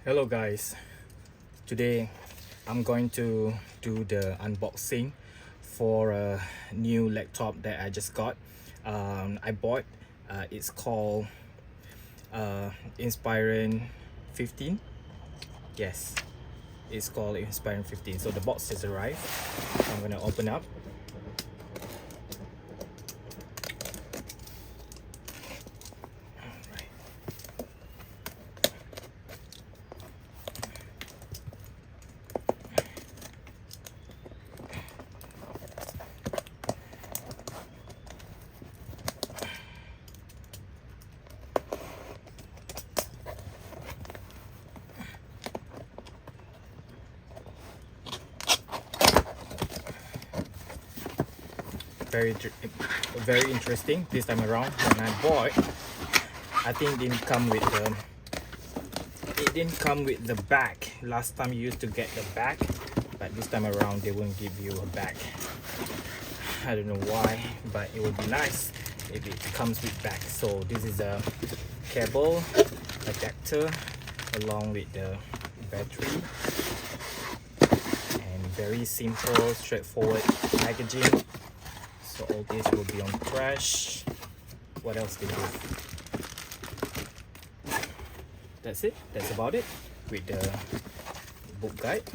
Hello guys, today I'm going to do the unboxing for a new laptop that I just got. I bought it's called Inspiron 15. Yes, it's called Inspiron 15. So the box has arrived, so I'm gonna open up. Very interesting this time around. When I bought, I think it didn't come with the bag. Last time you used to get the bag, but this time around they won't give you a bag. I don't know why, but it would be nice if it comes with bag. So this is a cable adapter along with the battery, and very simple, straightforward packaging. So all this will be on trash. What else they do? That's it. That's about it with the book guide.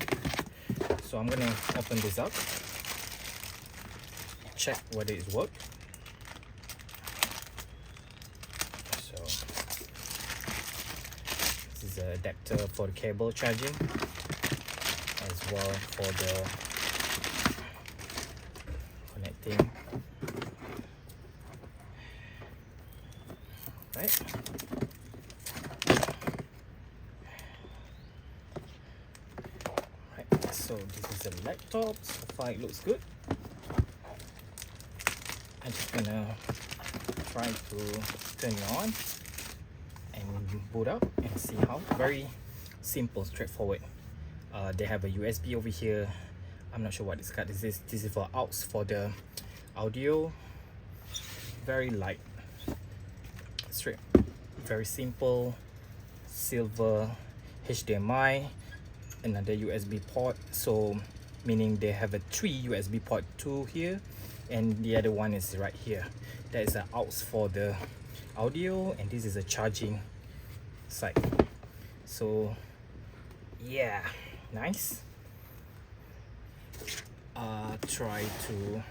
So I'm gonna open this up, check whether it works. So this is an adapter for the cable charging, as well for the connecting. Right. So this is a laptop. So far it looks good. I'm just gonna try to turn it on and boot up and see how. Very simple, straightforward. They have a USB over here. I'm not sure what this card is. This is for outs for the audio. Very light, straight, very simple. Silver HDMI, another USB port, so meaning they have a 3 USB port, 2 here and the other one is right here. That is the outs for the audio, and this is a charging side. So yeah, nice. Try to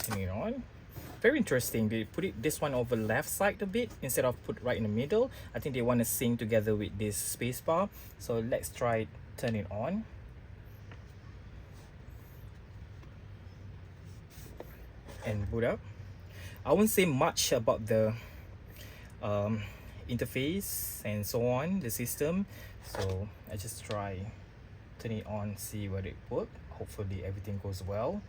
turn it on. Very interesting. They put this one over left side a bit instead of put right in the middle. I think they want to sync together with this space bar. So let's try turn it on. And boot up. I won't say much about the interface and so on, the system. So I just try turn it on, see whether it works. Hopefully everything goes well.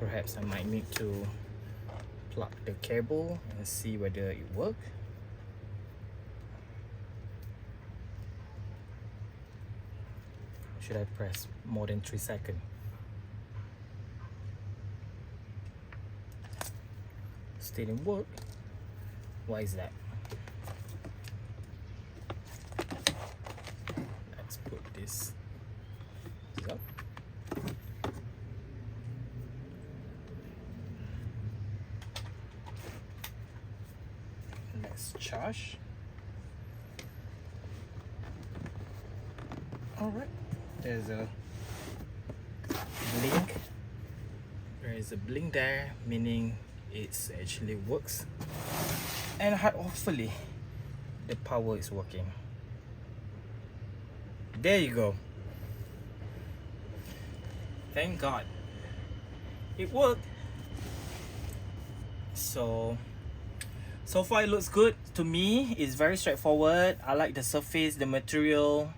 Perhaps I might need to plug the cable and see whether it works. Should I press more than 3 seconds? Still didn't work. Why is that? Let's put this up. Let's charge. All right. There's a blink. There is a blink there, meaning it actually works. And hopefully the power is working. There you go. Thank God it worked. So far it looks good to me. It's very straightforward. I like the surface, the material.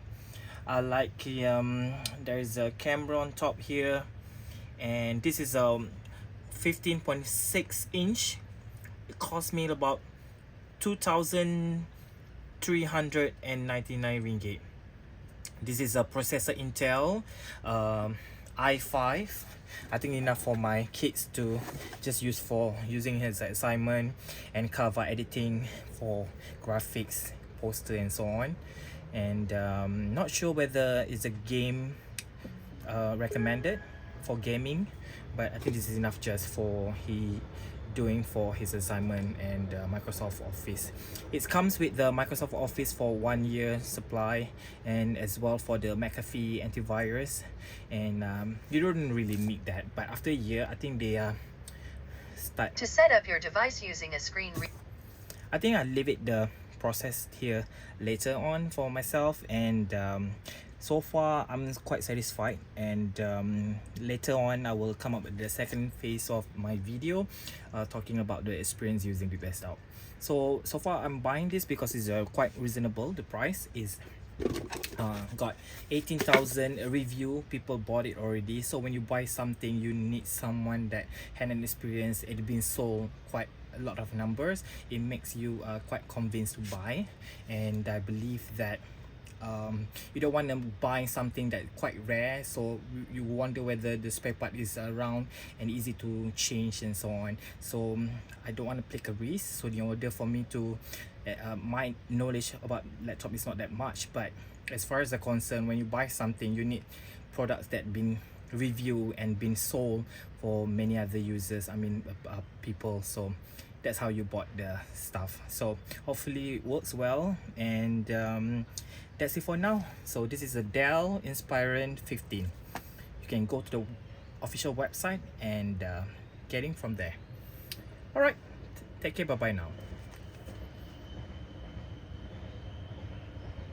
I like there is a camera on top here, and this is a 15.6 inch. It cost me about 2,000 399 ringgit. This is a processor Intel i5. I think enough for my kids to just use for using his assignment and cover editing for graphics, poster and so on. And not sure whether it's a game recommended for gaming, but I think this is enough just for doing for his assignment and Microsoft Office. It comes with the Microsoft Office for 1 year supply, and as well for the McAfee antivirus, and you don't really need that, but after a year I think they start To set up your device using a screen I think I'll leave it the process here later on for myself, and so far I'm quite satisfied, and later on I will come up with the second phase of my video talking about the experience using the best out. So far I'm buying this because it's quite reasonable. The price is got 18,000 review, people bought it already. So when you buy something, you need someone that had an experience, it been sold quite a lot of numbers, it makes you quite convinced to buy. And I believe that you don't want to buy something that quite rare, so you wonder whether the spare part is around and easy to change and so on. So I don't want to take a risk. So in order for me to my knowledge about laptop is not that much, but as far as the concern, when you buy something, you need products that been reviewed and been sold for many other users, I mean people. So that's how you bought the stuff. So hopefully it works well, and that's it for now. So this is a Dell Inspiron 15. You can go to the official website and get it from there. Alright, take care, bye bye now.